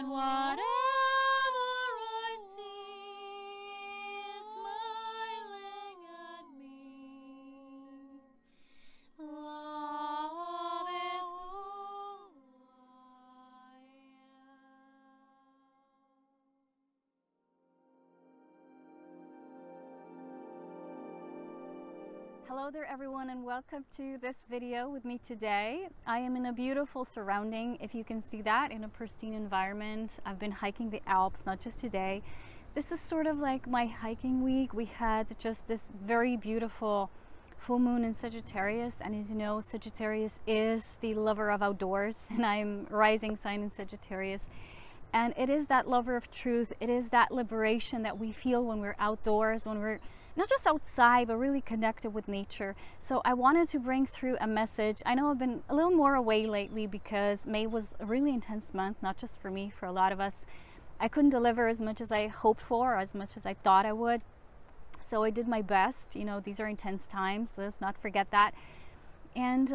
and whatever I see is smiling at me. Love is who I am. Hello there everyone, and welcome to this video with me today. I am in a beautiful surrounding, if you can see that, in a pristine environment. I've been hiking the Alps, not just today. This is sort of like my hiking week. We had just this very beautiful full moon in Sagittarius, and as you know, Sagittarius is the lover of outdoors, and I'm rising sign in Sagittarius. And it is that lover of truth. It is that liberation that we feel when we're outdoors, when we're not just outside, but really connected with nature. So I wanted to bring through a message. I know I've been a little more away lately because May was a really intense month, not just for me, for a lot of us. I couldn't deliver as much as I hoped for, or as much as I thought I would. So I did my best. You know, these are intense times. Let's not forget that. And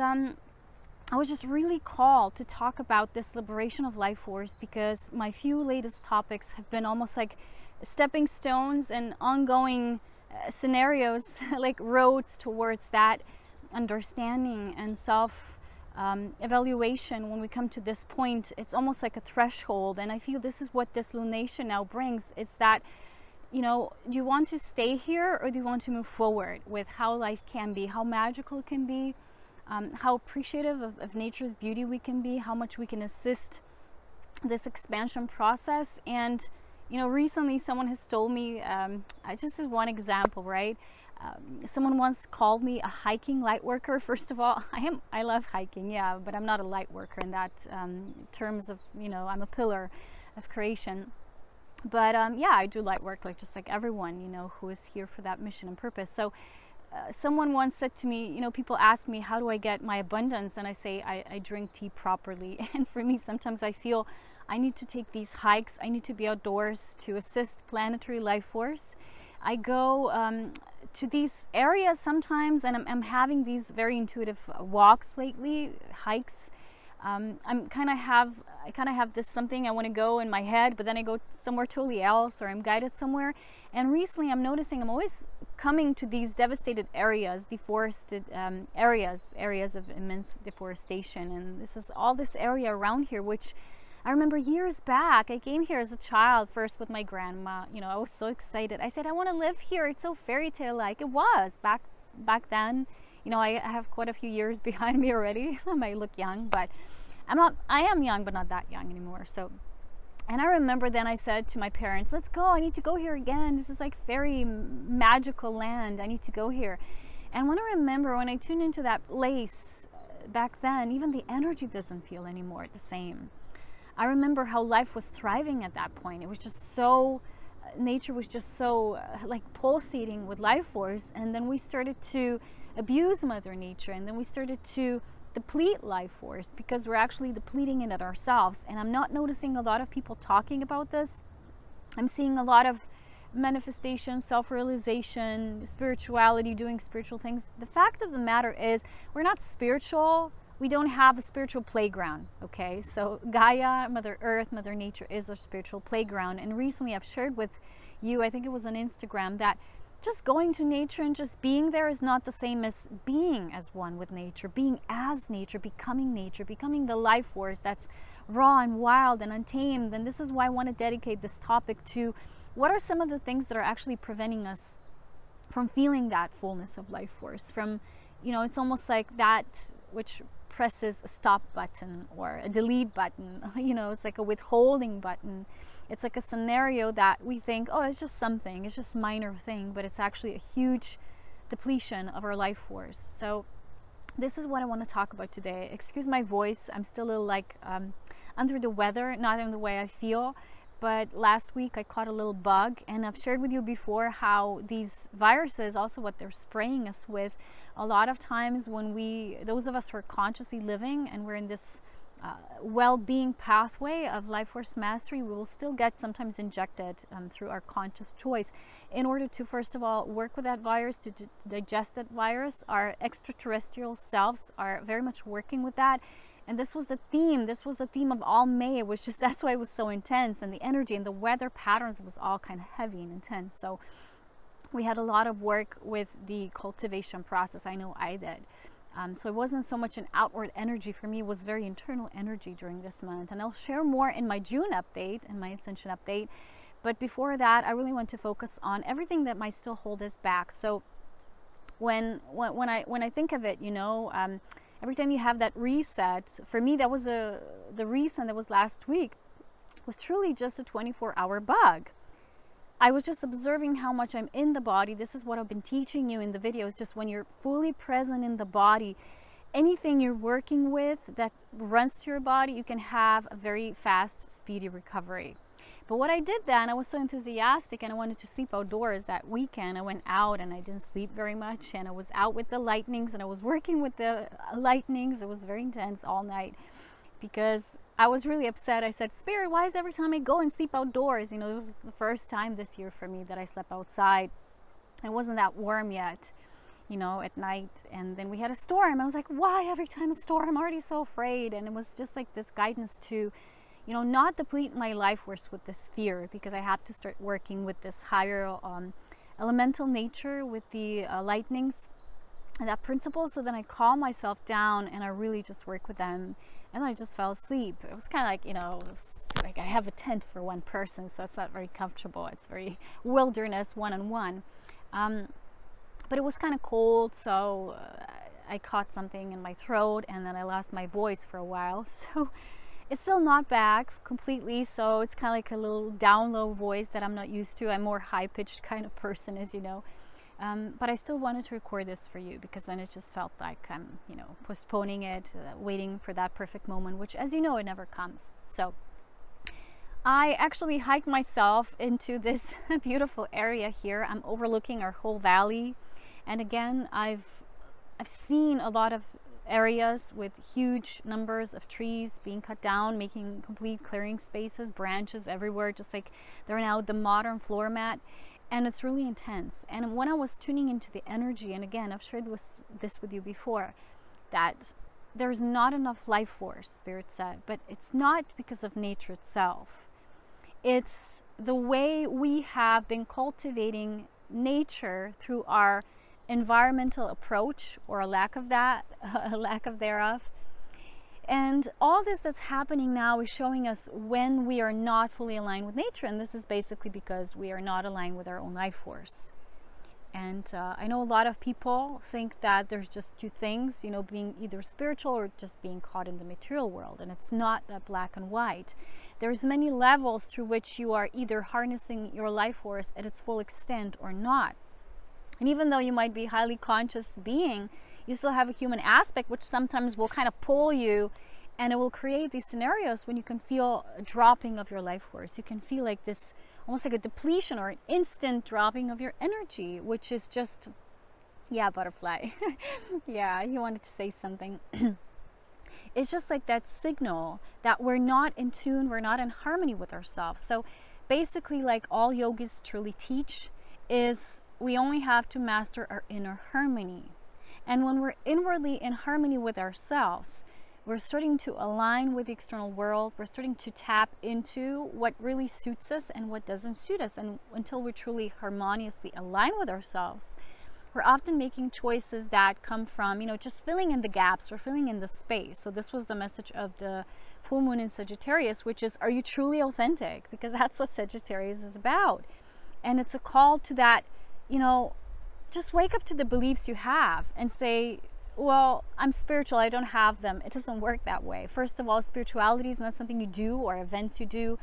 I was just really called to talk about this liberation of life force, because my few latest topics have been almost like stepping stones and ongoing scenarios, like roads towards that understanding and self evaluation. When we come to this point, it's almost like a threshold, and I feel this is what this lunation now brings. It's that, you know, do you want to stay here, or do you want to move forward with how life can be, how magical it can be, how appreciative of nature's beauty we can be, how much we can assist this expansion process. And you know, recently someone has told me, just as one example, right? Someone once called me a hiking light worker. First of all, I love hiking, yeah, but I'm not a light worker in that terms of, you know, I'm a pillar of creation. But yeah, I do light work, like just like everyone, you know, who is here for that mission and purpose. So someone once said to me, you know, people ask me, how do I get my abundance? And I say, I drink tea properly. And for me, sometimes I feel I need to take these hikes. I need to be outdoors to assist planetary life force. I go to these areas sometimes, and I'm having these very intuitive walks lately, hikes. I kind of have this something I want to go in my head, but then I go somewhere totally else, or I'm guided somewhere. And recently I'm noticing I'm always coming to these devastated areas, deforested areas of immense deforestation. And this is all this area around here, which I remember years back, I came here as a child, first with my grandma. You know, I was so excited. I said, I want to live here. It's so fairy tale like. It was back then. You know, I have quite a few years behind me already. I might look young, but I am young, but not that young anymore. So, and I remember then I said to my parents, let's go. I need to go here again. This is like fairy magical land. I need to go here. And when I remember, when I tuned into that place back then, even the energy doesn't feel anymore the same. I remember how life was thriving at that point. It was just so, nature was just so like pulsating with life force. And then we started to abuse Mother Nature, and then we started to deplete life force, because we're actually depleting it ourselves. And I'm not noticing a lot of people talking about this. I'm seeing a lot of manifestation, self-realization, spirituality, doing spiritual things. The fact of the matter is, we're not spiritual. We don't have a spiritual playground, okay? So Gaia, Mother Earth, Mother Nature is our spiritual playground. And recently I've shared with you, I think it was on Instagram, that just going to nature and just being there is not the same as being as one with nature, being as nature, becoming the life force that's raw and wild and untamed. And this is why I want to dedicate this topic to what are some of the things that are actually preventing us from feeling that fullness of life force. From, you know, it's almost like that which presses a stop button or a delete button, you know, it's like a withholding button. It's like a scenario that we think, oh, it's just something, it's just a minor thing, but it's actually a huge depletion of our life force. So this is what I want to talk about today. Excuse my voice, I'm still a little like under the weather, not in the way I feel, but last week I caught a little bug, and I've shared with you before how these viruses, also what they're spraying us with, a lot of times when those of us who are consciously living and we're in this well-being pathway of life force mastery, we will still get sometimes injected through our conscious choice in order to, first of all, work with that virus, to digest that virus. Our extraterrestrial selves are very much working with that. And this was the theme. This was the theme of all May. It was just, that's why it was so intense. And the energy and the weather patterns was all kind of heavy and intense. So we had a lot of work with the cultivation process. I know I did. So it wasn't so much an outward energy for me. It was very internal energy during this month. And I'll share more in my June update and my Ascension update. But before that, I really want to focus on everything that might still hold us back. So when I think of it, you know, every time you have that reset, for me, that was the reset that was last week, was truly just a 24-hour bug. I was just observing how much I'm in the body. This is what I've been teaching you in the videos, just when you're fully present in the body, anything you're working with that runs through your body, you can have a very fast, speedy recovery. But what I did then, I was so enthusiastic and I wanted to sleep outdoors that weekend. I went out and I didn't sleep very much, and I was out with the lightnings and I was working with the lightnings. It was very intense all night because I was really upset. I said, Spirit, why is every time I go and sleep outdoors? You know, it was the first time this year for me that I slept outside. It wasn't that warm yet, you know, at night. And then we had a storm. I was like, why every time a storm? I'm already so afraid. And it was just like this guidance to, you know, not deplete my life force with this fear, because I have to start working with this higher elemental nature, with the lightnings and that principle. So then I calm myself down and I really just work with them, and I just fell asleep. It was kind of like, you know, like I have a tent for one person, so it's not very comfortable. It's very wilderness one-on-one. But it was kind of cold, so I caught something in my throat, and then I lost my voice for a while. So it's still not back completely, so it's kind of like a little down low voice that I'm not used to. I'm more high-pitched kind of person, as you know. But I still wanted to record this for you, because then it just felt like I'm, you know, postponing it, waiting for that perfect moment, which, as you know, it never comes. So I actually hiked myself into this beautiful area here. I'm overlooking our whole valley. And again, I've seen a lot of areas with huge numbers of trees being cut down, making complete clearing spaces, branches everywhere, just like they're now the modern floor mat. And it's really intense. And when I was tuning into the energy, and again, I've shared this with you before, that there's not enough life force, Spirit said, but it's not because of nature itself. It's the way we have been cultivating nature through our environmental approach, or a lack of that, a lack of thereof. And all this that's happening now is showing us when we are not fully aligned with nature, and this is basically because we are not aligned with our own life force. And I know a lot of people think that there's just two things, you know, being either spiritual or just being caught in the material world, and it's not that black and white. There's many levels through which you are either harnessing your life force at its full extent or not. And even though you might be a highly conscious being, you still have a human aspect, which sometimes will kind of pull you, and it will create these scenarios when you can feel a dropping of your life force. You can feel like this, almost like a depletion or an instant dropping of your energy, which is just, yeah, butterfly. Yeah, he wanted to say something. It's just like that signal that we're not in tune, we're not in harmony with ourselves. So basically, like all yogis truly teach, is we only have to master our inner harmony. And when we're inwardly in harmony with ourselves, we're starting to align with the external world. We're starting to tap into what really suits us and what doesn't suit us. And until we're truly harmoniously aligned with ourselves, we're often making choices that come from, you know, just filling in the gaps or filling in the space. So this was the message of the full moon in Sagittarius, which is, are you truly authentic? Because that's what Sagittarius is about. And it's a call to that, you know, just wake up to the beliefs you have and say, well, I'm spiritual, I don't have them. It doesn't work that way. First of all, spirituality is not something you do or events you do.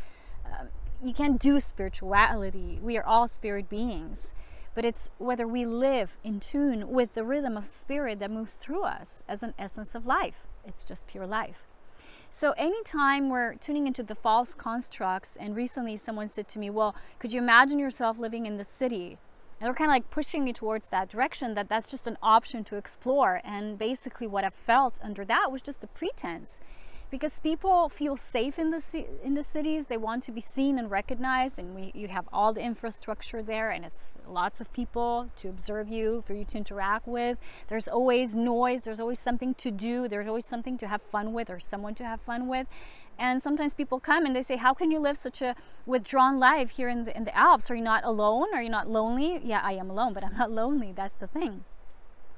You can't do spirituality. We are all spirit beings. But it's whether we live in tune with the rhythm of spirit that moves through us as an essence of life. It's just pure life. So anytime we're tuning into the false constructs, and recently someone said to me, well, could you imagine yourself living in the city? And they're kind of like pushing me towards that direction, that's just an option to explore. And basically what I felt under that was just a pretense. because people feel safe in the cities. They want to be seen and recognized, and you have all the infrastructure there, and it's lots of people to observe you, for you to interact with. There's always noise, there's always something to do, there's always something to have fun with, or someone to have fun with. And sometimes people come and they say, how can you live such a withdrawn life here in the Alps? Are you not alone? Are you not lonely? Yeah, I am alone, but I'm not lonely. That's the thing.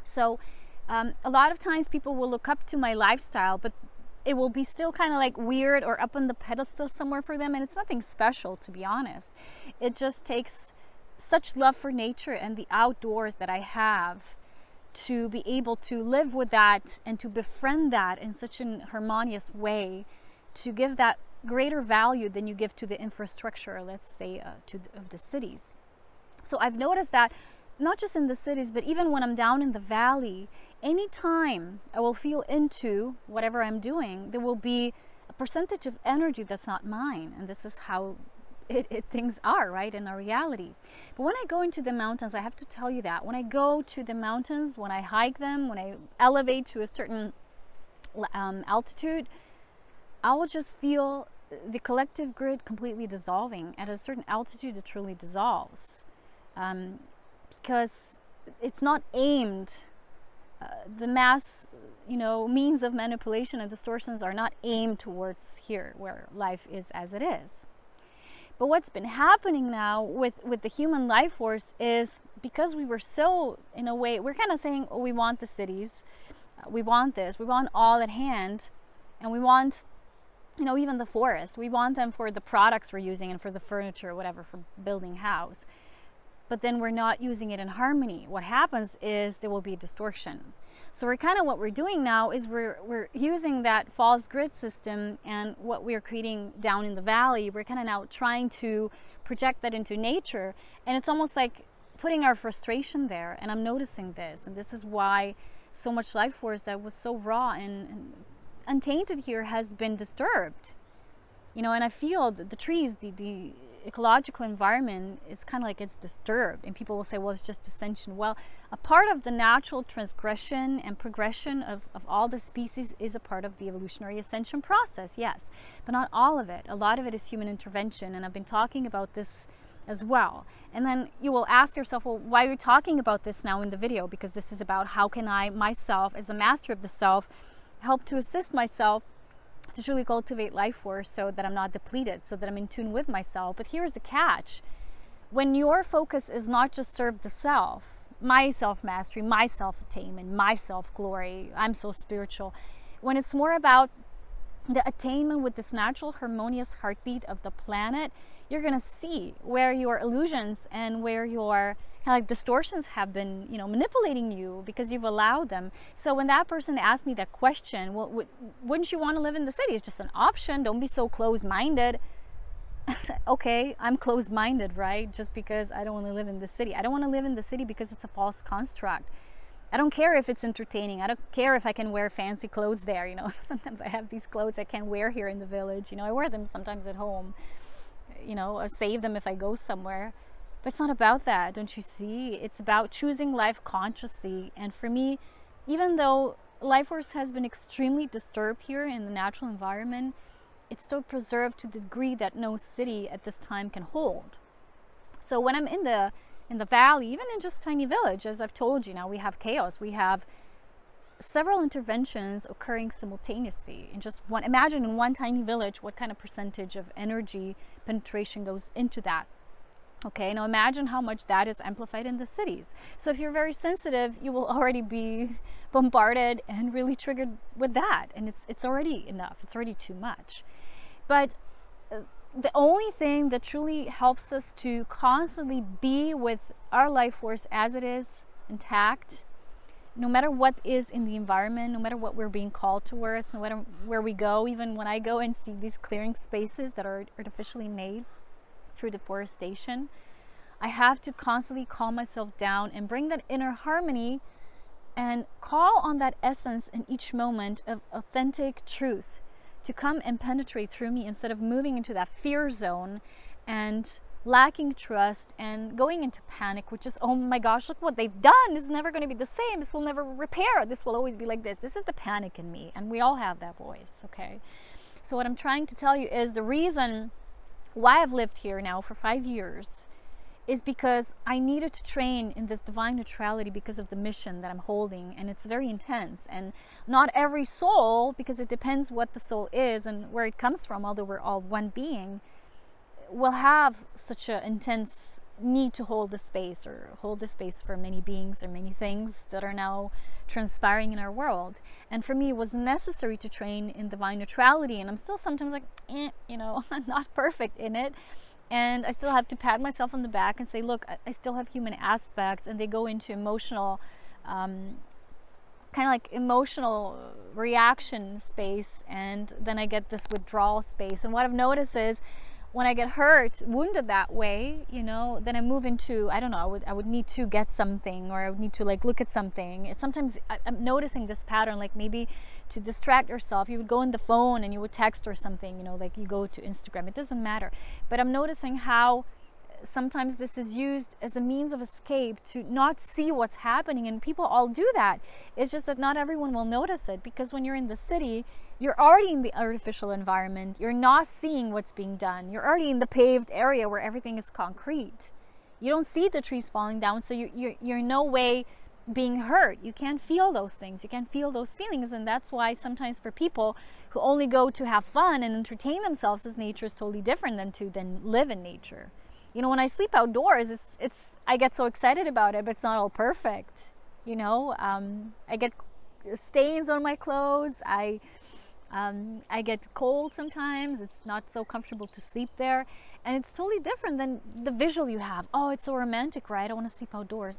So a lot of times people will look up to my lifestyle, but it will be still kind of like weird or up on the pedestal somewhere for them. And it's nothing special, to be honest. It just takes such love for nature and the outdoors that I have to be able to live with that and to befriend that in such an harmonious way, to give that greater value than you give to the infrastructure, let's say, of the cities. So I've noticed that not just in the cities, but even when I'm down in the valley, anytime I will feel into whatever I'm doing, there will be a percentage of energy that's not mine. And this is how things are, right, in our reality. But when I go into the mountains, I have to tell you that when I go to the mountains, when I hike them, when I elevate to a certain altitude, I will just feel the collective grid completely dissolving. At a certain altitude, it truly dissolves. Because it's not aimed, the mass, means of manipulation and distortions are not aimed towards here, where life is as it is. But what's been happening now with the human life force is, because we were so, in a way, we're kind of saying, oh, we want the cities, we want this, we want all at hand, and we want, even the forest. We want them for the products we're using and for the furniture, whatever, for building house. But then we're not using it in harmony. What happens is there will be distortion. So what we're doing now is we're using that false grid system, and what we're creating down in the valley, we're kind of now trying to project that into nature. And it's almost like putting our frustration there. And I'm noticing this. And this is why so much life force that was so raw and untainted here has been disturbed. And I feel the trees, the ecological environment, it's kind of like it's disturbed. And people will say, well, it's just Ascension. Well, a part of the natural transgression and progression of all the species is a part of the evolutionary ascension process, yes. But not all of it. A lot of it is human intervention. And I've been talking about this as well. And then you will ask yourself, well, why are you talking about this now in the video? Because this is about how can I, myself, as a master of the self, help to assist myself to truly cultivate life force so that I'm not depleted, so that I'm in tune with myself. But here's the catch. When your focus is not just serve the self, my self-mastery, my self-attainment, my self-glory, I'm so spiritual, when it's more about the attainment with this natural harmonious heartbeat of the planet, you're going to see where your illusions and where your kind of like distortions have been, manipulating you because you've allowed them. So when that person asked me that question, well, wouldn't you want to live in the city? It's just an option. Don't be so closed-minded. I said, okay, I'm closed-minded, right? Just because I don't want to live in the city. I don't want to live in the city because it's a false construct. I don't care if it's entertaining. I don't care if I can wear fancy clothes there. Sometimes I have these clothes I can't wear here in the village. I wear them sometimes at home. I save them if I go somewhere. But it's not about that, don't you see? It's about choosing life consciously. And for me, even though life force has been extremely disturbed here in the natural environment, it's still preserved to the degree that no city at this time can hold. So when I'm in the valley, even in just tiny village, as I've told you, now we have chaos. We have several interventions occurring simultaneously in just one. Imagine in one tiny village what kind of percentage of energy penetration goes into that. Okay, now imagine how much that is amplified in the cities. So if you're very sensitive, you will already be bombarded and really triggered with that. And it's already enough. It's already too much. But the only thing that truly helps us to constantly be with our life force as it is, intact, no matter what is in the environment, no matter what we're being called towards, no matter where we go, even when I go and see these clearing spaces that are artificially made through deforestation, I have to constantly calm myself down and bring that inner harmony and call on that essence in each moment of authentic truth to come and penetrate through me, instead of moving into that fear zone and lacking trust and going into panic, which is, oh my gosh, look what they've done. This is never going to be the same. This will never repair. This will always be like this. This is the panic in me. And we all have that voice, okay? So what I'm trying to tell you is the reason why I've lived here now for 5 years is because I needed to train in this divine neutrality because of the mission that I'm holding, and it's very intense. And not every soul, because it depends what the soul is and where it comes from, although we're all one being, will have such an intense need to hold the space, or hold the space for many beings or many things that are now transpiring in our world. And for me, it was necessary to train in divine neutrality, and I'm still sometimes like, you know, I'm not perfect in it. And I still have to pat myself on the back and say, look, I still have human aspects, and they go into emotional, kind of like emotional reaction space, and then I get this withdrawal space. And what I've noticed is when I get hurt, wounded that way, you know, then I move into, I don't know, I would need to get something, or I would need to like look at something. It's sometimes I'm noticing this pattern, like maybe to distract yourself, you would go on the phone and you would text or something, you know, like you go to Instagram, it doesn't matter. But I'm noticing how sometimes this is used as a means of escape to not see what's happening, and people all do that. It's just that not everyone will notice it, because when you're in the city, you're already in the artificial environment. You're not seeing what's being done. You're already in the paved area where everything is concrete. You don't see the trees falling down, so you're in no way being hurt. You can't feel those things. You can't feel those feelings. And that's why sometimes for people who only go to have fun and entertain themselves, as nature is totally different than to then live in nature. You know, when I sleep outdoors, it's I get so excited about it, but it's not all perfect. You know, I get stains on my clothes. I get cold sometimes. It's not so comfortable to sleep there. And it's totally different than the visual you have. Oh, it's so romantic, right? I want to sleep outdoors.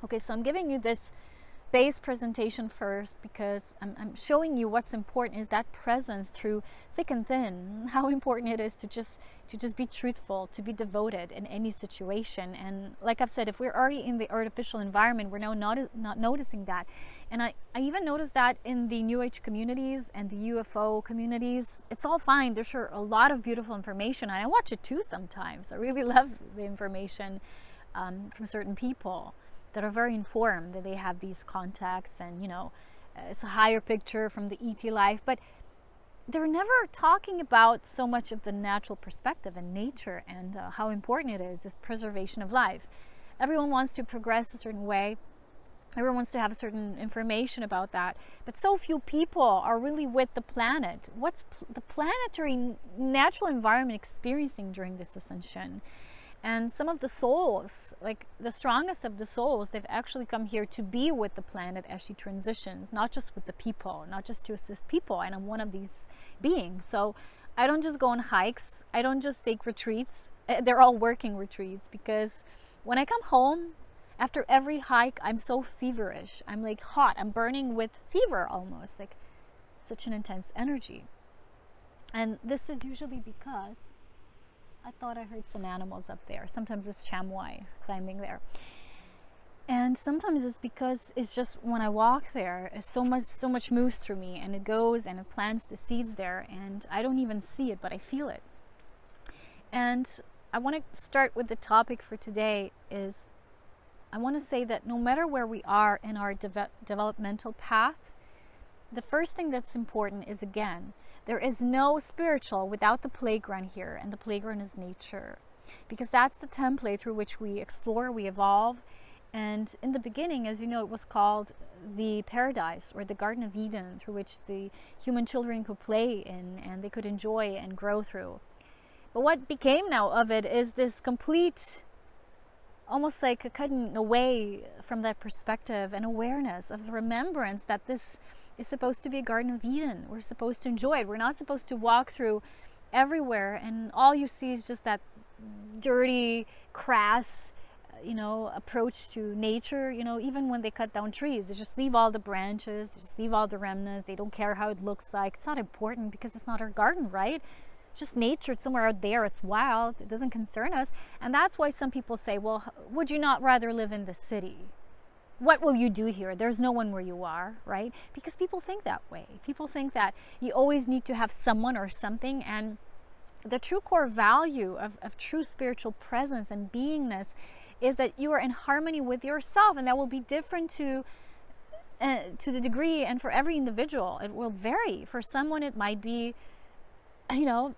Okay, so I'm giving you this base presentation first because I'm showing you what's important is that presence through thick and thin. How important it is to just be truthful, to be devoted in any situation. And like I've said, if we're already in the artificial environment, we're now not noticing that. And I even noticed that in the New Age communities and the UFO communities. It's all fine. There's sure a lot of beautiful information, and I watch it too sometimes. I really love the information from certain people that are very informed, that they have these contacts, and you know, it's a higher picture from the ET life, but they're never talking about so much of the natural perspective and nature and how important it is, this preservation of life. Everyone wants to progress a certain way. Everyone wants to have a certain information about that, but so few people are really with the planet. What's the planetary natural environment experiencing during this ascension? And some of the souls, like the strongest of the souls, they've actually come here to be with the planet as she transitions, not just with the people, not just to assist people. And I'm one of these beings. So I don't just go on hikes. I don't just take retreats. They're all working retreats, because when I come home after every hike, I'm so feverish. I'm like hot. I'm burning with fever almost, like such an intense energy. And this is usually because I thought I heard some animals up there. Sometimes it's chamois climbing there. And sometimes it's because it's just when I walk there, it's so much moves through me, and it goes and it plants the seeds there, and I don't even see it, but I feel it. And I want to start with the topic for today is, I want to say that no matter where we are in our developmental path, the first thing that's important is, again, there is no spiritual without the playground here, and the playground is nature, because that's the template through which we explore, we evolve. And in the beginning, as you know, it was called the paradise, or the Garden of Eden, through which the human children could play in and they could enjoy and grow through. But what became now of it is this complete, almost like a cutting away from that perspective and awareness of the remembrance that this is supposed to be a Garden of Eden. We're supposed to enjoy it. We're not supposed to walk through everywhere and all you see is just that dirty, crass, you know, approach to nature. You know, even when they cut down trees, they just leave all the branches, they just leave all the remnants. They don't care how it looks like. It's not important because it's not our garden, right? It's just nature. It's somewhere out there. It's wild. It doesn't concern us. And that's why some people say, well, would you not rather live in the city? What will you do here? There's no one where you are, right? Because people think that way. People think that you always need to have someone or something, and the true core value of true spiritual presence and beingness is that you are in harmony with yourself, and that will be different to the degree, and for every individual it will vary. For someone it might be, you know,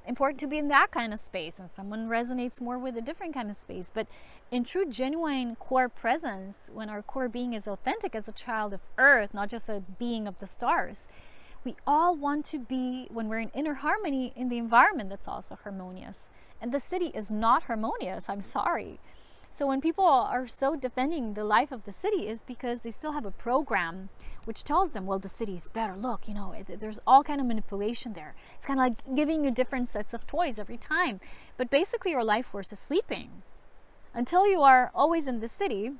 important to be in that kind of space, and someone resonates more with a different kind of space. But in true genuine core presence, when our core being is authentic as a child of earth, not just a being of the stars, we all want to be, when we're in inner harmony, in the environment that's also harmonious. And the city is not harmonious, I'm sorry. So when people are so defending the life of the city, is because they still have a program which tells them, well, the city is better. Look, you know, there's all kind of manipulation there. It's kind of like giving you different sets of toys every time. But basically your life force is sleeping. Until you are always in the city,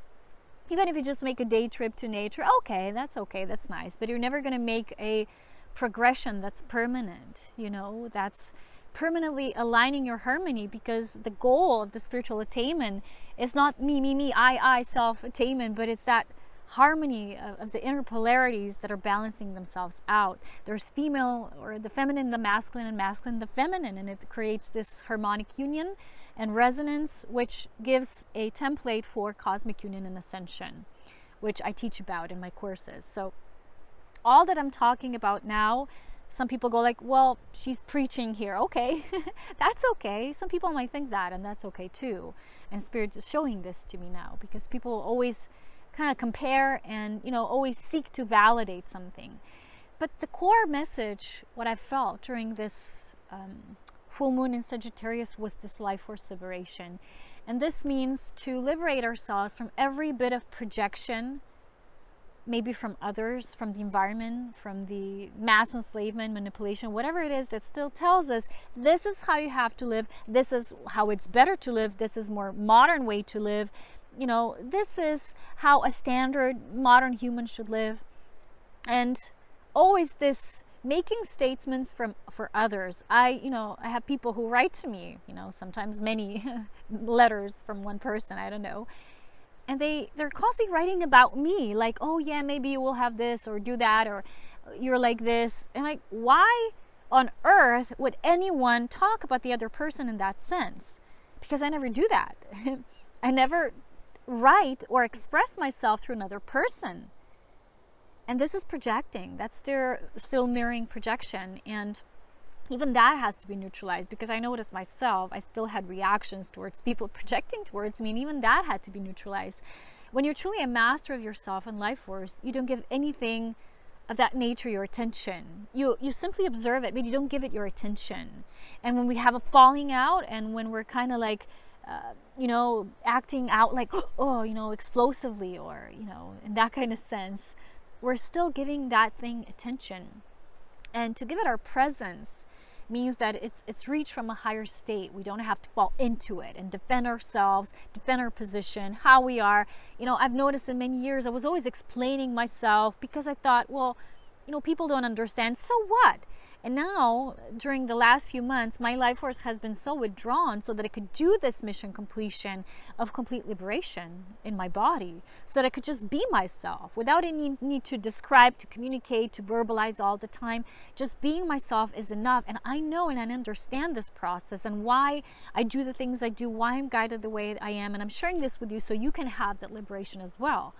even if you just make a day trip to nature, okay, that's nice. But you're never going to make a progression that's permanent, you know, that's permanently aligning your harmony, because the goal of the spiritual attainment is not me, I, self-attainment, but it's that harmony of the inner polarities that are balancing themselves out. There's female, or the feminine, the masculine, and masculine, the feminine, and it creates this harmonic union and resonance, which gives a template for cosmic union and ascension, which I teach about in my courses. So all that I'm talking about now, some people go like, well, she's preaching here. Okay, that's okay. Some people might think that, and that's okay too. And Spirit is showing this to me now, because people always kind of compare and, you know, always seek to validate something. But the core message, what I felt during this full moon in Sagittarius, was this life force liberation. And this means to liberate ourselves from every bit of projection, maybe from others, from the environment, from the mass enslavement, manipulation, whatever it is that still tells us this is how you have to live, this is how it's better to live, this is more modern way to live, you know, this is how a standard modern human should live. And always this making statements for others. I have people who write to me, you know, sometimes many letters from one person, I don't know. And they're constantly writing about me, like, oh yeah, maybe you will have this or do that, or you're like this. And like, why on earth would anyone talk about the other person in that sense? Because I never do that. I never write or express myself through another person. And this is projecting. That's still mirroring projection. And even that has to be neutralized, because I noticed myself, I still had reactions towards people projecting towards me, and even that had to be neutralized. When you're truly a master of yourself and life force, you don't give anything of that nature your attention. You simply observe it, but you don't give it your attention. And when we have a falling out, and when we're kind of like, you know, acting out like, oh, you know, explosively, or, you know, in that kind of sense, we're still giving that thing attention. And to give it our presence means that it's reached from a higher state. We don't have to fall into it and defend ourselves, defend our position, how we are. You know, I've noticed in many years I was always explaining myself, because I thought, well, you know, people don't understand, so what? And now, during the last few months, my life force has been so withdrawn so that I could do this mission completion of complete liberation in my body, so that I could just be myself without any need to describe, to communicate, to verbalize all the time. Just being myself is enough. And I know and I understand this process and why I do the things I do, why I'm guided the way I am. And I'm sharing this with you so you can have that liberation as well.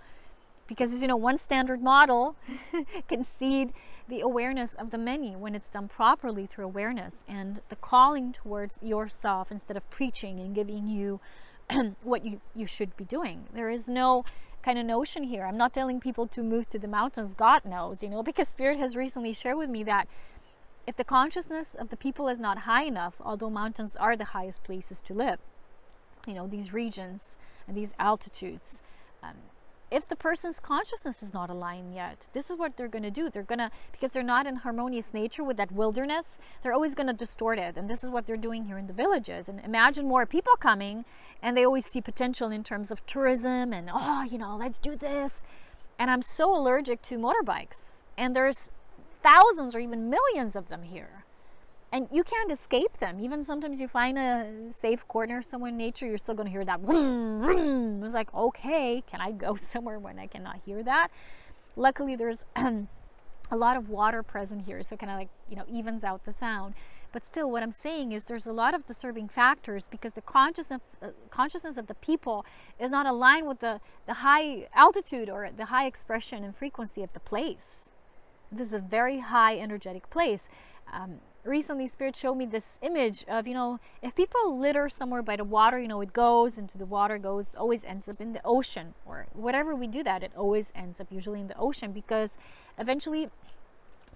Because, as you know, one standard model can seed the awareness of the many when it's done properly through awareness and the calling towards yourself, instead of preaching and giving you what you should be doing. There is no kind of notion here. I'm not telling people to move to the mountains. God knows, you know, because Spirit has recently shared with me that if the consciousness of the people is not high enough, although mountains are the highest places to live, you know, these regions and these altitudes, if the person's consciousness is not aligned yet, this is what they're going to do. They're going to, because they're not in harmonious nature with that wilderness, they're always going to distort it. And this is what they're doing here in the villages. And imagine more people coming, and they always see potential in terms of tourism and, oh, you know, let's do this. And I'm so allergic to motorbikes. And there's thousands or even millions of them here. And you can't escape them. Even sometimes you find a safe corner somewhere in nature, you're still going to hear that vroom, vroom. It's like, okay, can I go somewhere when I cannot hear that? Luckily, there's a lot of water present here, so it kind of like, you know, evens out the sound. But still, what I'm saying is there's a lot of disturbing factors because the consciousness of the people is not aligned with the high altitude or the high expression and frequency of the place. This is a very high energetic place. Recently, Spirit showed me this image of, you know, if people litter somewhere by the water, you know, it goes into the water, always ends up in the ocean, or whatever we do that, it always ends up usually in the ocean, because eventually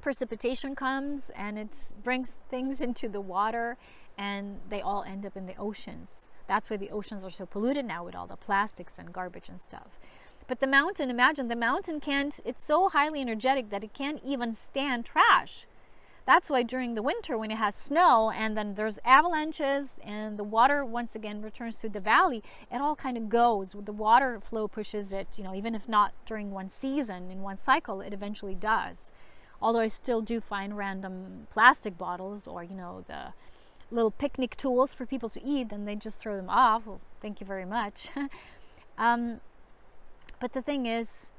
precipitation comes and it brings things into the water and they all end up in the oceans. That's why the oceans are so polluted now with all the plastics and garbage and stuff. But the mountain, imagine the mountain it's so highly energetic that it can't even stand trash. That's why during the winter, when it has snow and then there's avalanches and the water once again returns to the valley, it all kind of goes. The water flow pushes it, you know, even if not during one season, in one cycle, it eventually does. Although I still do find random plastic bottles or, you know, the little picnic tools for people to eat, and they just throw them off. Well, thank you very much. But the thing is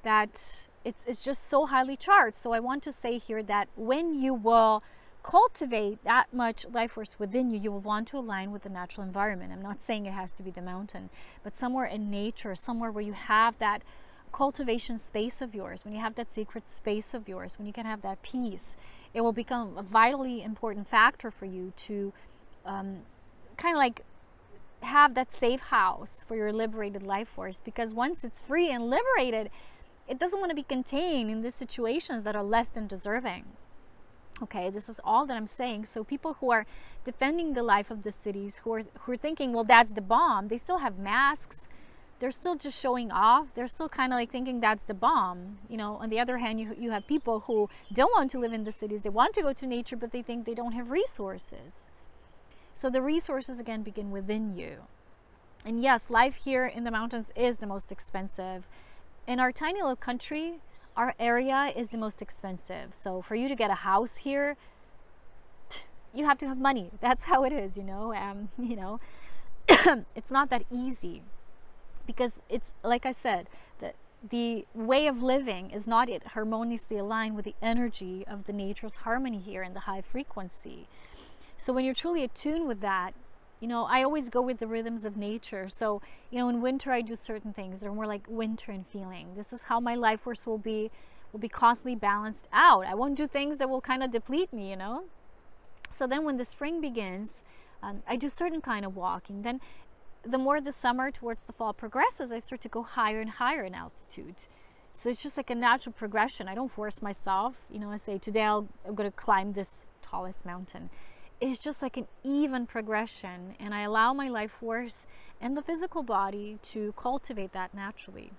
that it's just so highly charged. So I want to say here that when you will cultivate that much life force within you, you will want to align with the natural environment. I'm not saying it has to be the mountain, but somewhere in nature, somewhere where you have that cultivation space of yours, when you have that sacred space of yours, when you can have that peace, it will become a vitally important factor for you to kind of like have that safe house for your liberated life force. Because once it's free and liberated, it doesn't want to be contained in these situations that are less than deserving. Okay, this is all that I'm saying. So people who are defending the life of the cities, who are thinking, well, that's the bomb, they still have masks, they're still just showing off, they're still kind of like thinking that's the bomb. You know, on the other hand, you have people who don't want to live in the cities, they want to go to nature, but they think they don't have resources. So the resources again begin within you. And yes, life here in the mountains is the most expensive. In our tiny little country, our area is the most expensive. So for you to get a house here, you have to have money. That's how it is, you know. It's not that easy, because it's like I said, the way of living is not yet harmoniously aligned with the energy of the nature's harmony here in the high frequency. So when you're truly attuned with that, you know, I always go with the rhythms of nature. So, you know, in winter I do certain things. They're more like winter in feeling. This is how my life force will be constantly balanced out. I won't do things that will kind of deplete me, you know. So then when the spring begins, I do certain kind of walking. Then the more the summer towards the fall progresses, I start to go higher and higher in altitude. So it's just like a natural progression. I don't force myself. You know, I say today I'm going to climb this tallest mountain. It's just like an even progression, and I allow my life force and the physical body to cultivate that naturally.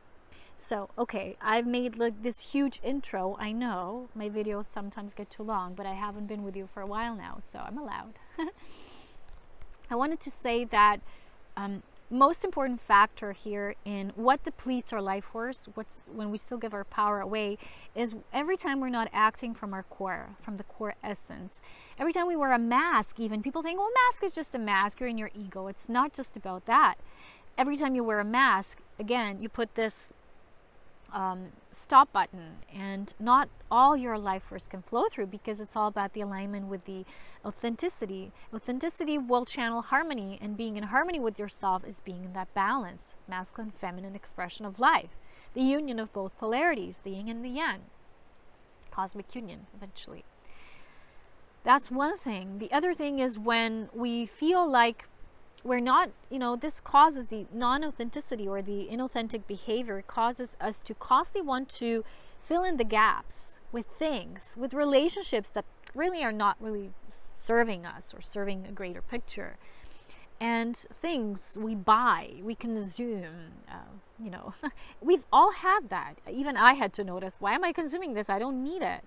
So, okay, I've made like this huge intro. I know my videos sometimes get too long, but I haven't been with you for a while now, so I'm allowed. I wanted to say that most important factor here in what depletes our life force, when we still give our power away, is every time we're not acting from our core, from the core essence. Every time we wear a mask, even people think, well, mask is just a mask, you're in your ego. It's not just about that. Every time you wear a mask, again, you put this stop button, and not all your life force can flow through, because it's all about the alignment with the authenticity. Authenticity will channel harmony, and being in harmony with yourself is being in that balance, masculine, feminine expression of life, the union of both polarities, the yin and the yang, cosmic union eventually. That's one thing. The other thing is when we feel like we're not, you know, this causes the non-authenticity or the inauthentic behavior. It causes us to constantly want to fill in the gaps with things, with relationships that really are not really serving us or serving a greater picture. And things we buy, we consume, you know, we've all had that. Even I had to notice, why am I consuming this? I don't need it.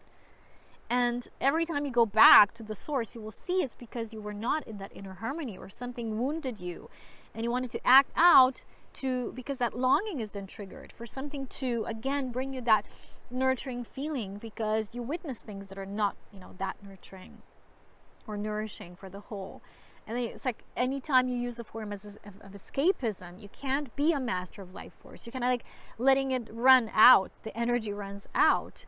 And every time you go back to the source, you will see it's because you were not in that inner harmony, or something wounded you and you wanted to act out because that longing is then triggered for something to, again, bring you that nurturing feeling, because you witness things that are not, you know, that nurturing or nourishing for the whole. And then it's like anytime you use a form of escapism, you can't be a master of life force. You're kind of like letting it run out. The energy runs out.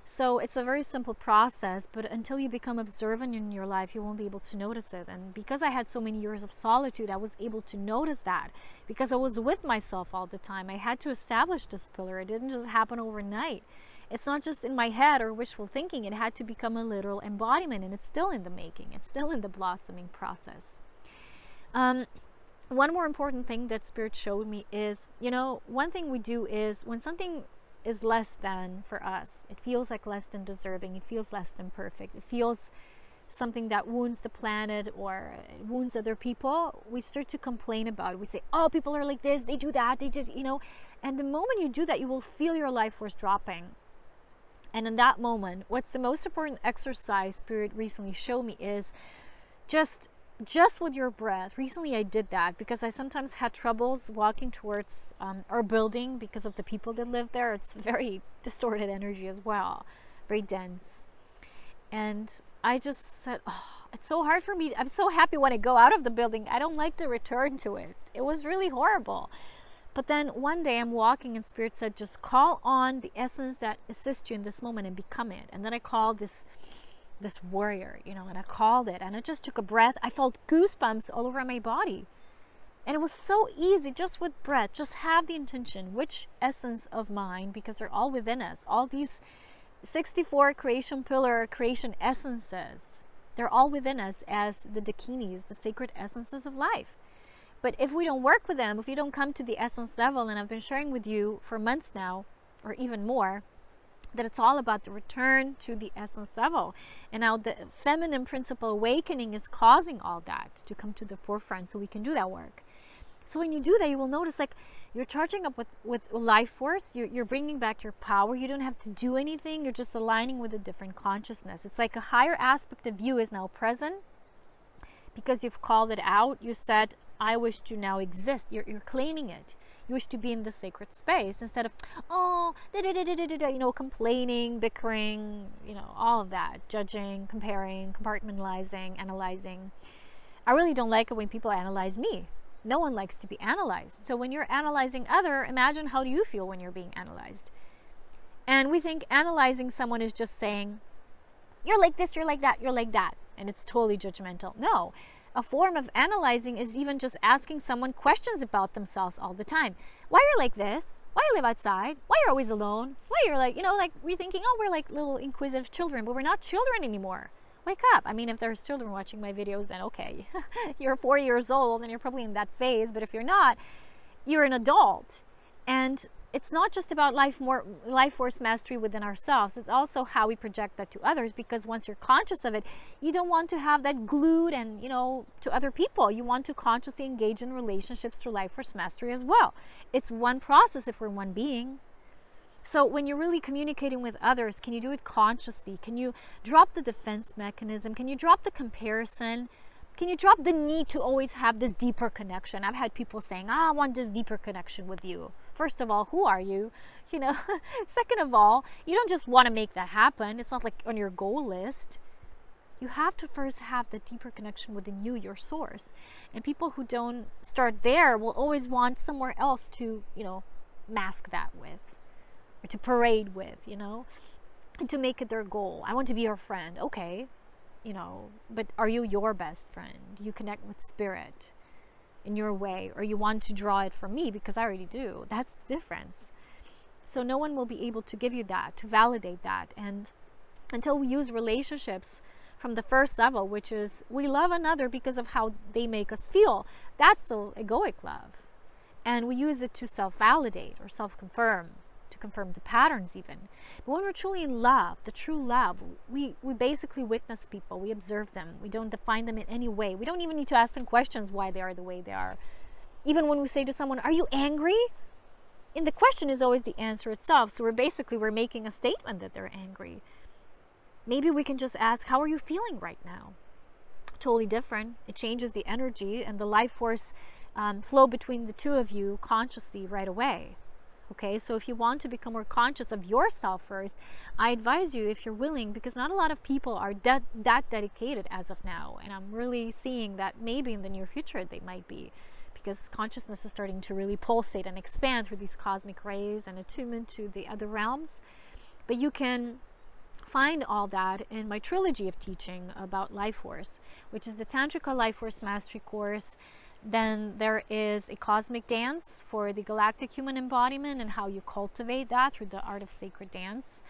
So it's a very simple process, but until you become observant in your life, you won't be able to notice it. And because I had so many years of solitude, I was able to notice that because I was with myself all the time. I had to establish this pillar. It didn't just happen overnight. It's not just in my head or wishful thinking. It had to become a literal embodiment, and it's still in the making. It's still in the blossoming process. One more important thing that Spirit showed me is, you know, one thing we do is when something is less than for us, it feels like less than deserving, it feels less than perfect, it feels something that wounds the planet or it wounds other people, we start to complain about it. We say, oh, people are like this, they do that, they just, you know, and the moment you do that, you will feel your life force dropping. And in that moment, what's the most important exercise Spirit recently showed me is just with your breath. Recently I did that because I sometimes had troubles walking towards our building because of the people that live there. It's very distorted energy as well, very dense. And I just said, oh, it's so hard for me. I'm so happy when I go out of the building. I don't like to return to it. It was really horrible. But then one day I'm walking and Spirit said, just call on the essence that assists you in this moment and become it. And then I called this warrior, you know, and I called it, and I just took a breath. I felt goosebumps all over my body, and it was so easy just with breath. Just have the intention, which essence of mine, because they're all within us, all these 64 creation pillar creation essences, they're all within us as the dakinis, the sacred essences of life. But if we don't work with them, if we don't come to the essence level, and I've been sharing with you for months now or even more, that it's all about the return to the essence level. And now the feminine principle awakening is causing all that to come to the forefront so we can do that work. So when you do that, you will notice like you're charging up with life force, you're bringing back your power. You don't have to do anything. You're just aligning with a different consciousness. It's like a higher aspect of you is now present because you've called it out. You said, I wish to now exist. You're claiming it. You wish to be in the sacred space instead of, oh, you know, complaining, bickering, you know, all of that, judging, comparing, compartmentalizing, analyzing. I really don't like it when people analyze me. No one likes to be analyzed. So when you're analyzing other, imagine how do you feel when you're being analyzed. And we think analyzing someone is just saying, you're like this, you're like that, you're like that. And it's totally judgmental. No. A form of analyzing is even just asking someone questions about themselves all the time. Why you're like this? Why you live outside? Why you're always alone? Why you're like, you know, like we're thinking, oh, we're like little inquisitive children, but we're not children anymore. Wake up. I mean, if there's children watching my videos, then okay, you're 4 years old and you're probably in that phase. But if you're not, you're an adult. And it's not just about life force mastery within ourselves. It's also how we project that to others, because once you're conscious of it, you don't want to have that glued and, you know, to other people. You want to consciously engage in relationships through life force mastery as well. It's one process if we're one being. So when you're really communicating with others, can you do it consciously? Can you drop the defense mechanism? Can you drop the comparison? Can you drop the need to always have this deeper connection? I've had people saying, I want this deeper connection with you. First of all, who are you? You know, second of all, you don't just want to make that happen. It's not like on your goal list. You have to first have the deeper connection within you, your source. And people who don't start there will always want somewhere else to, you know, mask that with, or to parade with, you know, and to make it their goal. I want to be your friend. Okay. You know, but are you your best friend? Do you connect with spirit in your way, or you want to draw it from me because I already do? That's the difference. So no one will be able to give you that, to validate that. And until we use relationships from the first level, which is we love another because of how they make us feel, that's still egoic love. And we use it to self-validate or self-confirm, to confirm the patterns even. But when we're truly in love, the true love, we basically witness people, we observe them, we don't define them in any way. We don't even need to ask them questions why they are the way they are. Even when we say to someone, are you angry? And the question is always the answer itself. So we're making a statement that they're angry. Maybe we can just ask, how are you feeling right now? Totally different. It changes the energy and the life force flow between the two of you consciously right away. Okay, so if you want to become more conscious of yourself first, I advise you, if you're willing, because not a lot of people are that dedicated as of now. And I'm really seeing that maybe in the near future they might be, because consciousness is starting to really pulsate and expand through these cosmic rays and attunement to the other realms. But you can find all that in my trilogy of teaching about Life Force, which is the Tantrika Life Force Mastery course. Then there is a cosmic dance for the galactic human embodiment and how you cultivate that through the art of sacred dance,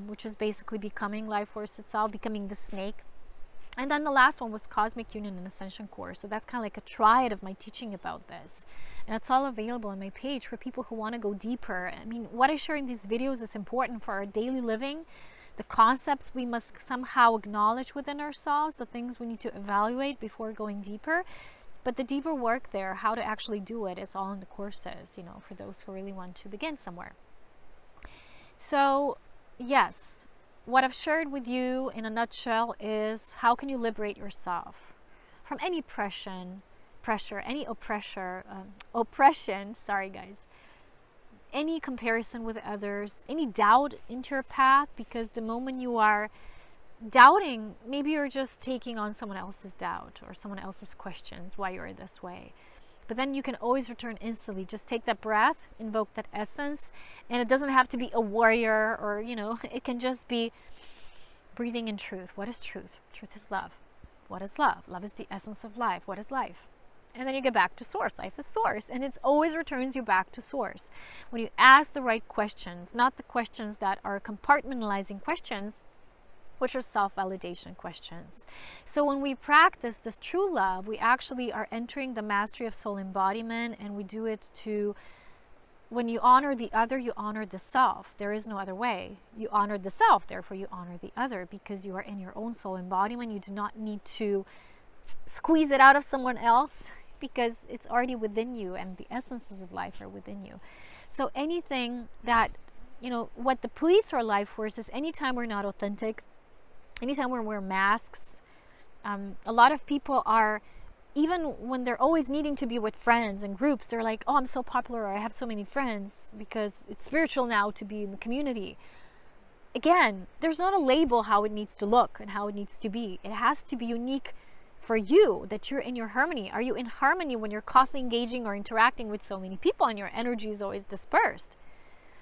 which is basically becoming Life Force itself, becoming the snake. And then the last one was Cosmic Union and Ascension course. So that's kind of like a triad of my teaching about this. And it's all available on my page for people who want to go deeper. I mean, what I share in these videos is important for our daily living. The concepts we must somehow acknowledge within ourselves, the things we need to evaluate before going deeper. But the deeper work there, how to actually do it, it's all in the courses, you know, for those who really want to begin somewhere. So, yes. What I've shared with you in a nutshell is how can you liberate yourself from any oppression, any oppression, sorry guys, any comparison with others, any doubt into your path, because the moment you are doubting, maybe you're just taking on someone else's doubt or someone else's questions why you're this way. But then you can always return instantly. Just take that breath, invoke that essence, and it doesn't have to be a warrior or, you know, it can just be breathing in truth. What is truth? Truth is love. What is love? Love is the essence of life. What is life? And then you get back to source. Life is source, and it always returns you back to source. When you ask the right questions, not the questions that are compartmentalizing questions, which are self-validation questions. So when we practice this true love, we actually are entering the mastery of soul embodiment, and we do it to, when you honor the other, you honor the self. There is no other way. You honor the self, therefore you honor the other, because you are in your own soul embodiment. You do not need to squeeze it out of someone else, because it's already within you, and the essences of life are within you. So anything that, you know, what depletes our life force is anytime we're not authentic, anytime we wear masks. A lot of people are, even when they're always needing to be with friends and groups, they're like, oh, I'm so popular, or I have so many friends, because it's spiritual now to be in the community. Again, there's not a label how it needs to look and how it needs to be. It has to be unique for you, that you're in your harmony. Are you in harmony when you're constantly engaging or interacting with so many people and your energy is always dispersed?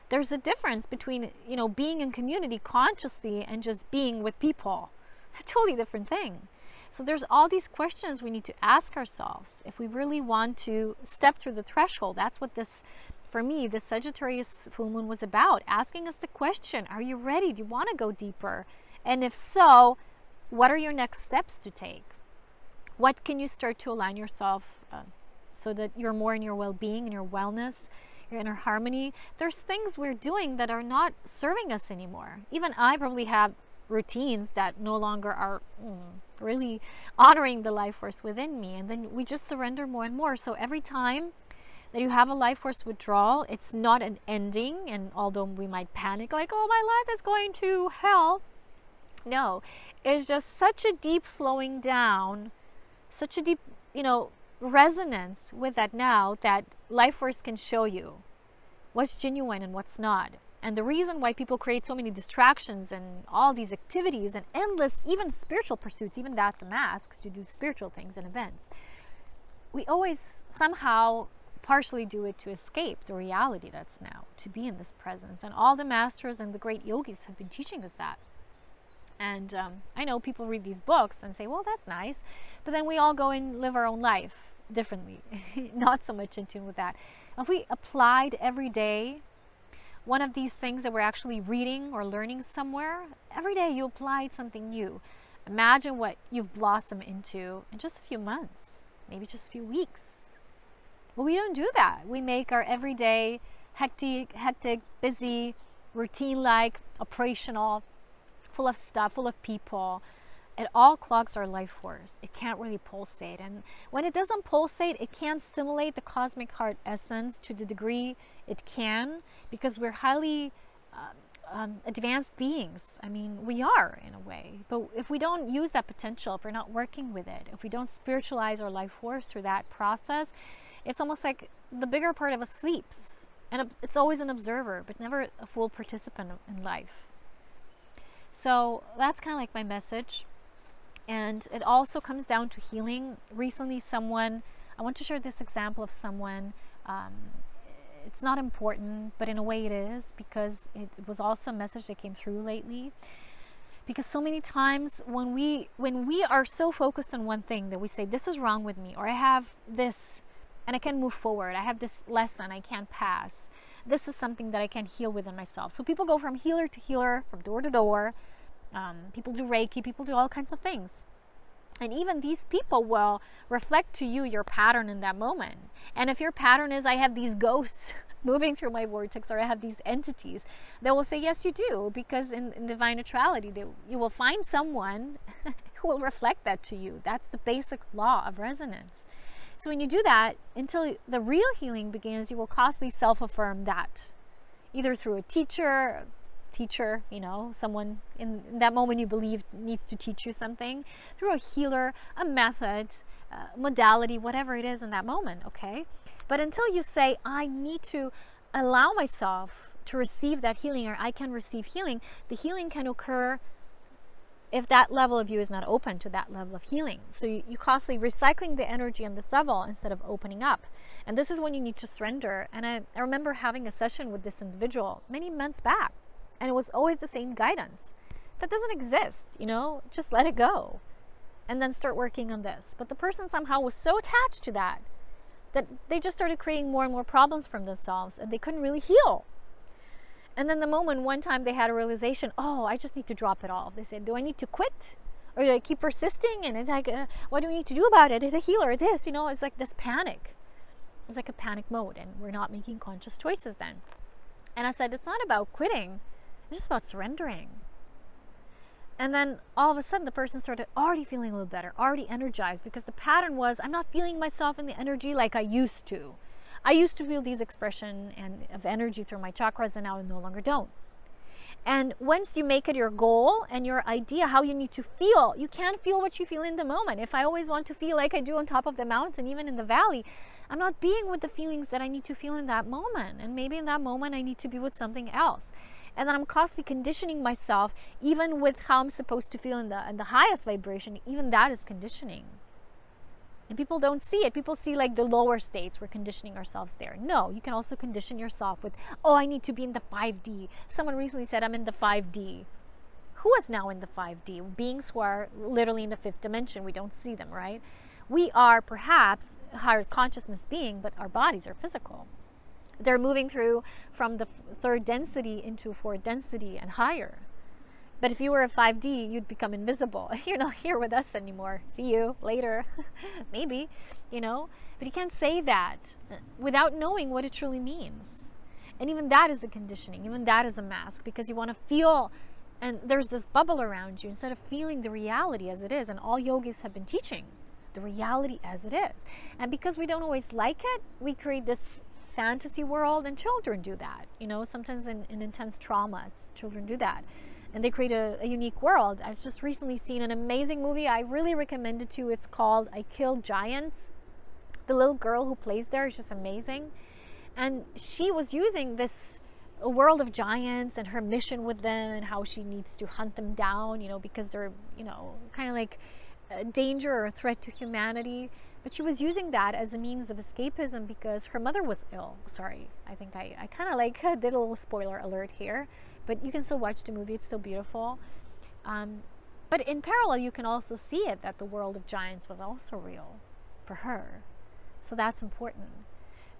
There's a difference between, you know, being in community consciously and just being with people. A totally different thing. So there's all these questions we need to ask ourselves if we really want to step through the threshold. That's what this, for me, the Sagittarius full moon was about. Asking us the question, are you ready? Do you want to go deeper? And if so, what are your next steps to take? What can you start to align yourself so that you're more in your well-being and your wellness, your inner harmony? There's things we're doing that are not serving us anymore. Even I probably have routines that no longer are really honoring the life force within me, and then we just surrender more and more. So every time that you have a life force withdrawal, it's not an ending. And although we might panic like, oh, my life is going to hell, no, it's just such a deep slowing down, such a deep, you know, resonance with that now, that life force can show you what's genuine and what's not. And the reason why people create so many distractions and all these activities and endless, even spiritual pursuits, even that's a mask to do spiritual things and events, we always somehow partially do it to escape the reality that's now, to be in this presence. And all the masters and the great yogis have been teaching us that. And I know people read these books and say, well, that's nice, but then we all go and live our own life differently, not so much in tune with that. If we applied every day one of these things that we're actually reading or learning somewhere, every day you applied something new. Imagine what you've blossomed into in just a few months, maybe just a few weeks. But we don't do that. We make our everyday hectic, busy, routine-like, operational, full of stuff, full of people. It all clogs our life force. It can't really pulsate. And when it doesn't pulsate, it can't stimulate the cosmic heart essence to the degree it can, because we're highly advanced beings. I mean, we are in a way. But if we don't use that potential, if we're not working with it, if we don't spiritualize our life force through that process, it's almost like the bigger part of us sleeps. And it's always an observer, but never a full participant in life. So that's kind of like my message. And it also comes down to healing. Recently, I want to share this example of someone. it's not important, but in a way it is, because it was also a message that came through lately. Because so many times when we are so focused on one thing that we say, this is wrong with me, or I have this and I can move forward, I have this lesson I can't pass, this is something that I can heal within myself. So people go from healer to healer, from door to door. People do Reiki, people do all kinds of things. And even these people will reflect to you your pattern in that moment. And if your pattern is, I have these ghosts moving through my vortex, or I have these entities, they will say, yes, you do, because in divine neutrality, you will find someone who will reflect that to you. That's the basic law of resonance. So when you do that, until the real healing begins, you will constantly self-affirm that, either through a teacher, you know, someone in that moment you believe needs to teach you something, through a healer, a method, modality, whatever it is in that moment, okay? But until you say, I need to allow myself to receive that healing, or I can receive healing, the healing can occur if that level of you is not open to that level of healing. So you constantly recycling the energy on this level instead of opening up. And this is when you need to surrender. And I remember having a session with this individual many months back, and it was always the same guidance. That doesn't exist, you know, just let it go. And then start working on this. But the person somehow was so attached to that they just started creating more and more problems from themselves, and they couldn't really heal. And then the moment one time they had a realization, oh, I just need to drop it all. They said, do I need to quit? Or do I keep persisting? And it's like, what do we need to do about it? It's a healer, this, you know, it's like this panic. It's like a panic mode, and we're not making conscious choices then. And I said, it's not about quitting. It's just about surrendering. And then all of a sudden the person started already feeling a little better, already energized, because the pattern was, I'm not feeling myself in the energy like I used to. I used to feel these expression and of energy through my chakras, and now I no longer don't. And once you make it your goal and your idea how you need to feel, you can't feel what you feel in the moment. If I always want to feel like I do on top of the mountain, even in the valley, I'm not being with the feelings that I need to feel in that moment. And maybe in that moment I need to be with something else. And then I'm constantly conditioning myself, even with how I'm supposed to feel in the highest vibration. Even that is conditioning. And people don't see it. People see like the lower states. We're conditioning ourselves there. No, you can also condition yourself with, oh, I need to be in the 5D. Someone recently said, I'm in the 5D. Who is now in the 5D? Beings who are literally in the 5th dimension. We don't see them, right? We are perhaps a higher consciousness being, but our bodies are physical. They're moving through from the 3rd density into 4th density and higher. But if you were a 5D, you'd become invisible. You're not here with us anymore. See you later. Maybe, you know. But you can't say that without knowing what it truly means. And even that is a conditioning. Even that is a mask, because you want to feel, and there's this bubble around you instead of feeling the reality as it is. And all yogis have been teaching the reality as it is. And because we don't always like it, we create this fantasy world, and children do that, you know, sometimes in intense traumas, children do that, and they create a unique world. I've just recently seen an amazing movie I really recommend it to. It's called I Killed Giants. The little girl who plays there is just amazing, and she was using this world of giants and her mission with them, and how she needs to hunt them down, you know, because they're, you know, kind of like a danger or a threat to humanity. But she was using that as a means of escapism because her mother was ill. Sorry, I think I kind of like did a little spoiler alert here, but you can still watch the movie. It's still beautiful. But in parallel, you can also see it, that the world of giants was also real for her. So that's important.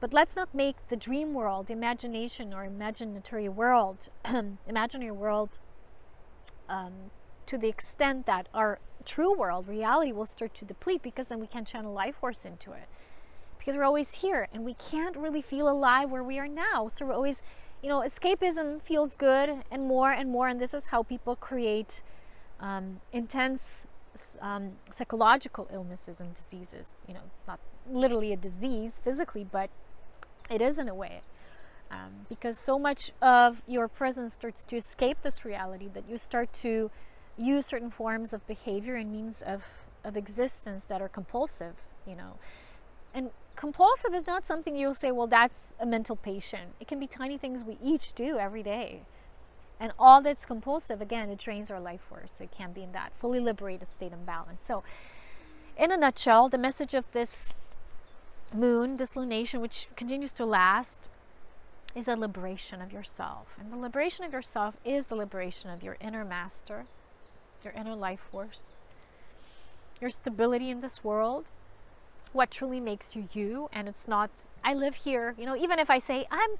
But let's not make the dream world, the imagination or imaginary world, to the extent that our true world, reality, will start to deplete, because then we can't channel life force into it. Because we're always here, and we can't really feel alive where we are now. So we're always, you know, escapism feels good, and more, and this is how people create intense psychological illnesses and diseases. You know, not literally a disease physically, but it is in a way. Because so much of your presence starts to escape this reality that you start to use certain forms of behavior and means of existence that are compulsive, you know. And compulsive is not something you'll say, well, that's a mental patient. It can be tiny things we each do every day. And all that's compulsive, again, it drains our life force. So it can't be in that fully liberated state of balance. So in a nutshell, the message of this moon, this lunation, which continues to last, is a liberation of yourself. And the liberation of yourself is the liberation of your inner master, your inner life force, your stability in this world, what truly makes you you. And it's not, I live here, you know, even if I say I'm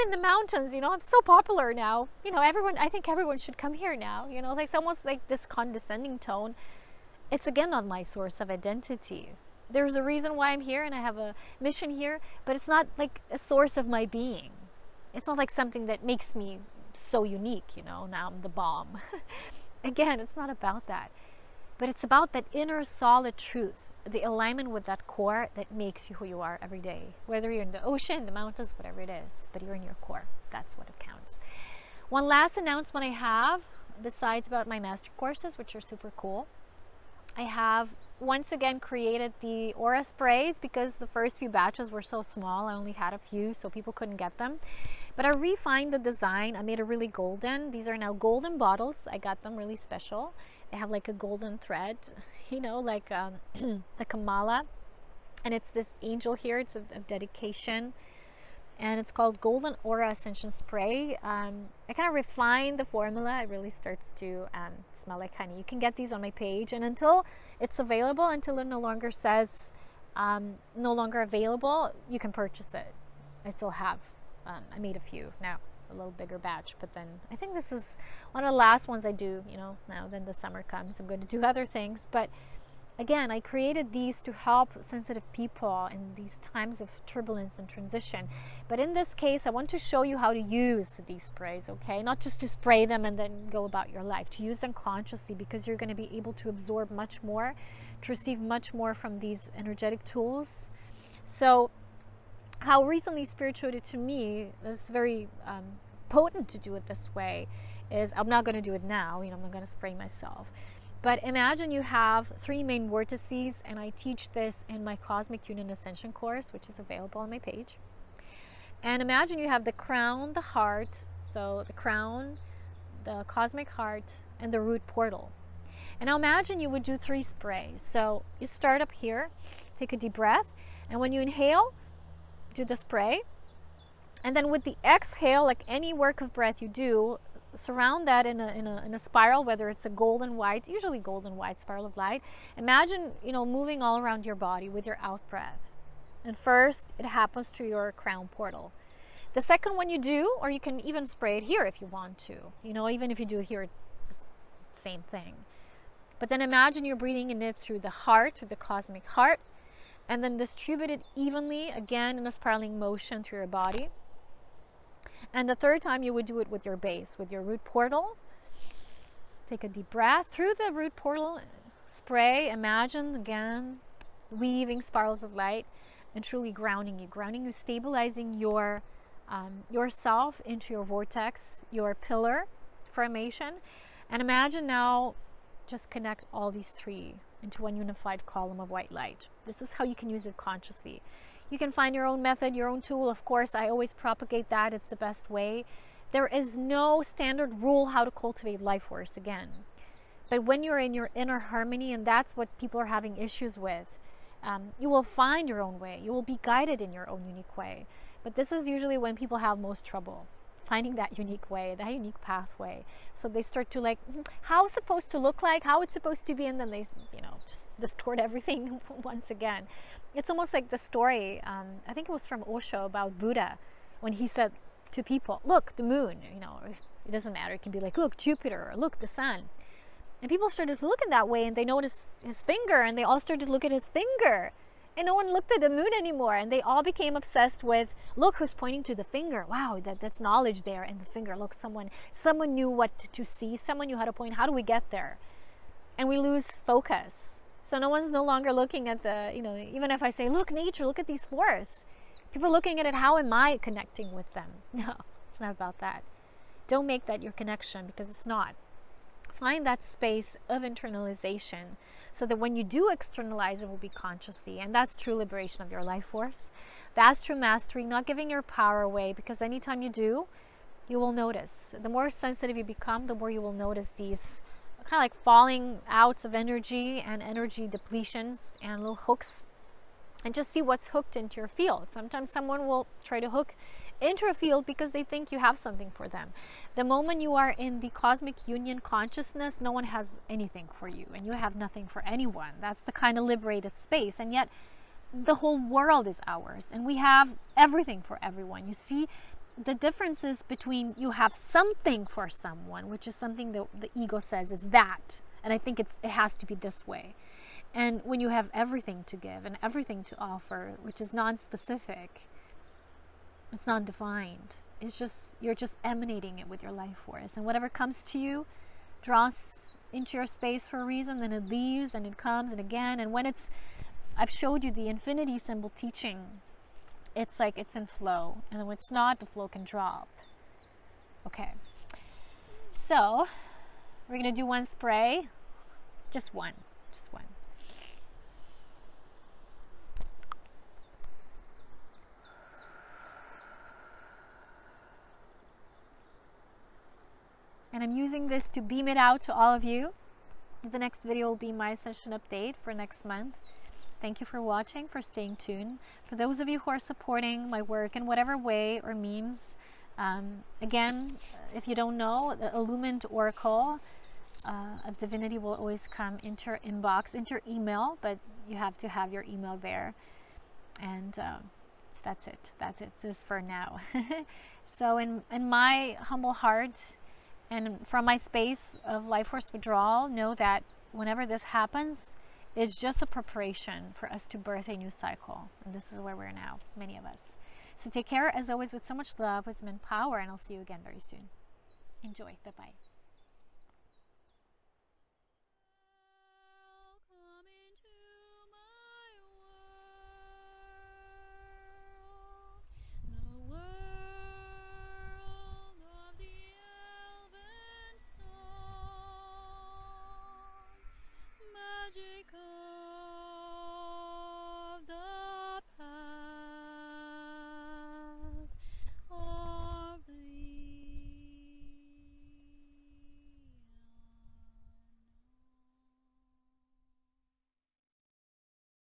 in the mountains, you know, I'm so popular now, you know, everyone, I think everyone should come here now, you know, like it's almost like this condescending tone. It's again not my source of identity. There's a reason why I'm here and I have a mission here, but it's not like a source of my being. It's not like something that makes me so unique, you know, now I'm the bomb. Again, it's not about that. But it's about that inner solid truth, the alignment with that core that makes you who you are every day. Whether you're in the ocean, the mountains, whatever it is, but you're in your core. That's what it counts. One last announcement I have, besides about my master courses, which are super cool. I have once again created the aura sprays because the first few batches were so small. I only had a few, so people couldn't get them. But I refined the design. I made it really golden. These are now golden bottles. I got them really special. They have like a golden thread, you know, like the Kamala. And it's this angel here. It's a dedication. And it's called Golden Aura Ascension Spray. I kind of refined the formula. It really starts to smell like honey. You can get these on my page. And until it's available, until it no longer says no longer available, you can purchase it. I still have. I made a few now, a little bigger batch. But then I think this is one of the last ones I do, you know, now then the summer comes. I'm going to do other things. But again, I created these to help sensitive people in these times of turbulence and transition. But in this case, I want to show you how to use these sprays, okay? Not just to spray them and then go about your life, to use them consciously, because you're going to be able to absorb much more, to receive much more from these energetic tools. So how recently spirituality to me is very potent to do it this way is, I'm not going to do it now, you know, I'm not going to spray myself. But imagine you have 3 main vortices, and I teach this in my Cosmic Union Ascension course, which is available on my page. And imagine you have the crown, the heart, so the crown, the cosmic heart, and the root portal. And now imagine you would do 3 sprays. So you start up here, take a deep breath, and when you inhale, do the spray. And then with the exhale, like any work of breath you do, surround that in a spiral, whether it's a golden white, usually golden white spiral of light. Imagine, you know, moving all around your body with your out breath. And first, it happens to your crown portal. The second one you do, or you can even spray it here if you want to. You know, even if you do it here, it's the same thing. But then imagine you're breathing in it through the heart, through the cosmic heart, and then distribute it evenly, again, in a spiraling motion through your body. And the third time you would do it with your base, with your root portal. Take a deep breath through the root portal, spray, imagine again, weaving spirals of light and truly grounding you, stabilizing your yourself into your vortex, your pillar formation. And imagine now, just connect all these 3 into one unified column of white light. This is how you can use it consciously. You can find your own method, your own tool. Of course, I always propagate that. It's the best way. There is no standard rule how to cultivate life force again. But when you're in your inner harmony, and that's what people are having issues with, you will find your own way. You will be guided in your own unique way. But this is usually when people have most trouble, finding that unique way, that unique pathway. So they start to like, how it's supposed to look like, how it's supposed to be, and then they, you know, just distort everything once again. It's almost like the story, I think it was from Osho, about Buddha, when he said to people, look, the moon, you know, it doesn't matter. It can be like, look, Jupiter, or look, the sun. And people started to look in that way, and they noticed his finger, and they all started to look at his finger. And no one looked at the moon anymore, and they all became obsessed with, look who's pointing to the finger. Wow, that's knowledge there. And the finger, look, someone knew what to see, someone knew how to point. How do we get there? And we lose focus. So no one's no longer looking at the, you know, even if I say, look, nature, look at these forests. People are looking at it, how am I connecting with them? No, it's not about that. Don't make that your connection, because it's not. Find that space of internalization so that when you do externalize, it will be consciously. And that's true liberation of your life force. That's true mastery, not giving your power away, because anytime you do, you will notice. The more sensitive you become, the more you will notice these kind of like falling outs of energy and energy depletions and little hooks, and just see what's hooked into your field. Sometimes someone will try to hook enter a field because they think you have something for them. The moment you are in the cosmic union consciousness, no one has anything for you and you have nothing for anyone. That's the kind of liberated space. And yet the whole world is ours and we have everything for everyone. You see the differences between you have something for someone, which is something that the ego says is that. And I think it has to be this way. And when you have everything to give and everything to offer, which is non-specific, it's not defined. It's just, you're just emanating it with your life force. And whatever comes to you draws into your space for a reason, then it leaves and it comes and again. And when it's, I've showed you the infinity symbol teaching, it's like it's in flow. And when it's not, the flow can drop. Okay. So we're going to do one spray. Just one. Just one. And I'm using this to beam it out to all of you. The next video will be my Ascension update for next month. Thank you for watching, for staying tuned. For those of you who are supporting my work in whatever way or means, again, if you don't know, the illumined oracle of divinity will always come into your inbox, into your email, but you have to have your email there. And that's it. That's it. This is for now. So in my humble heart, and from my space of life force withdrawal, know that whenever this happens, it's just a preparation for us to birth a new cycle. And this is where we're now, many of us. So take care, as always, with so much love, wisdom, and power, and I'll see you again very soon. Enjoy. Bye-bye. Magical.